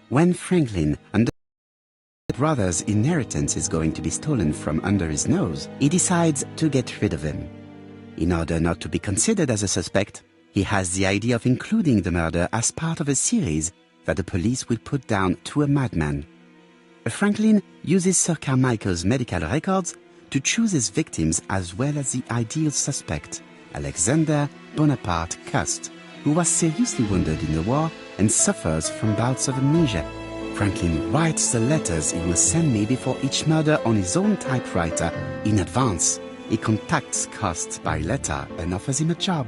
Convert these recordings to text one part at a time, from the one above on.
When Franklin understands that his brother's inheritance is going to be stolen from under his nose, he decides to get rid of him. In order not to be considered as a suspect, he has the idea of including the murder as part of a series that the police will put down to a madman. Franklin uses Sir Carmichael's medical records to choose his victims as well as the ideal suspect, Alexander Bonaparte Cust, who was seriously wounded in the war and suffers from bouts of amnesia. Franklin writes the letters he will send me before each murder on his own typewriter in advance. He contacts Cust by letter and offers him a job.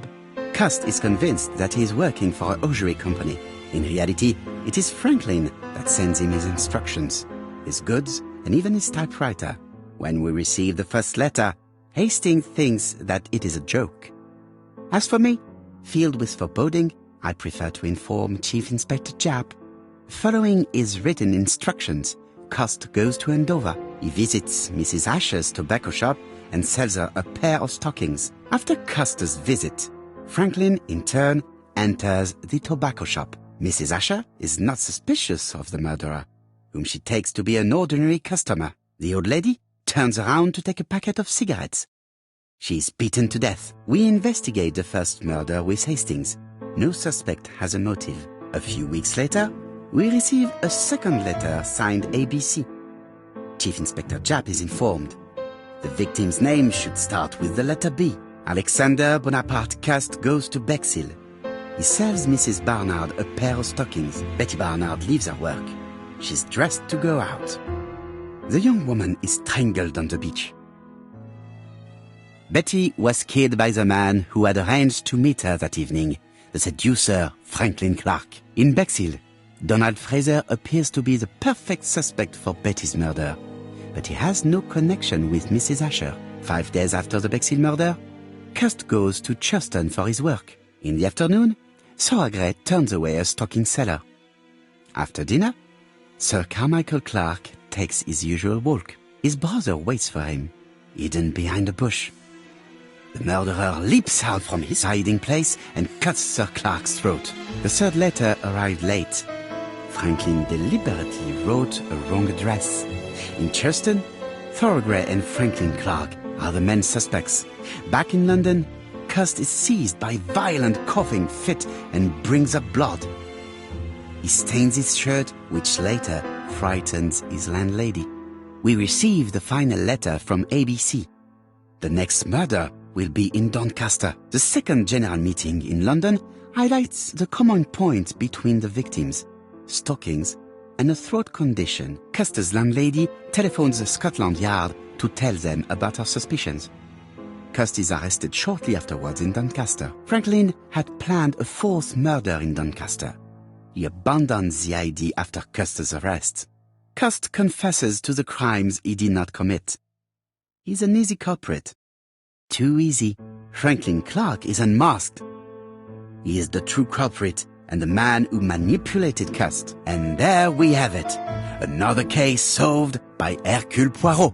Cust is convinced that he is working for a hosiery company. In reality, it is Franklin that sends him his instructions, his goods, and even his typewriter. When we receive the first letter, Hastings thinks that it is a joke. As for me, filled with foreboding, I prefer to inform Chief Inspector Japp. Following his written instructions, Cust goes to Andover. He visits Mrs. Asher's tobacco shop and sells her a pair of stockings. After Cust's visit, Franklin, in turn, enters the tobacco shop. Mrs. Asher is not suspicious of the murderer, whom she takes to be an ordinary customer. The old lady turns around to take a packet of cigarettes. She is beaten to death. We investigate the first murder with Hastings. No suspect has a motive. A few weeks later, we receive a second letter signed ABC. Chief Inspector Japp is informed. The victim's name should start with the letter B. Alexander Bonaparte Cust goes to Bexhill. He sells Mrs. Barnard a pair of stockings. Betty Barnard leaves her work. She's dressed to go out. The young woman is strangled on the beach. Betty was killed by the man who had arranged to meet her that evening, the seducer Franklin Clark. In Bexhill, Donald Fraser appears to be the perfect suspect for Betty's murder, but he has no connection with Mrs. Asher. 5 days after the Bexhill murder, Cust goes to Churston for his work. In the afternoon, Sauergret turns away a stocking seller. After dinner, Sir Carmichael Clark takes his usual walk. His brother waits for him, hidden behind a bush. The murderer leaps out from his hiding place and cuts Sir Clark's throat. The third letter arrived late. Franklin deliberately wrote a wrong address. In Churston, Thorogray and Franklin Clark are the main suspects. Back in London, Cust is seized by violent coughing fit and brings up blood. He stains his shirt, which later frightens his landlady. We receive the final letter from ABC. The next murder will be in Doncaster. The second general meeting in London highlights the common point between the victims, stockings, and a throat condition. Cust's landlady telephones Scotland Yard to tell them about her suspicions. Cust is arrested shortly afterwards in Doncaster. Franklin had planned a fourth murder in Doncaster. He abandons the idea after Cust's arrest. Cust confesses to the crimes he did not commit. He's an easy culprit. Too easy. Franklin Clark is unmasked. He is the true culprit and the man who manipulated Cust. And there we have it. Another case solved by Hercule Poirot.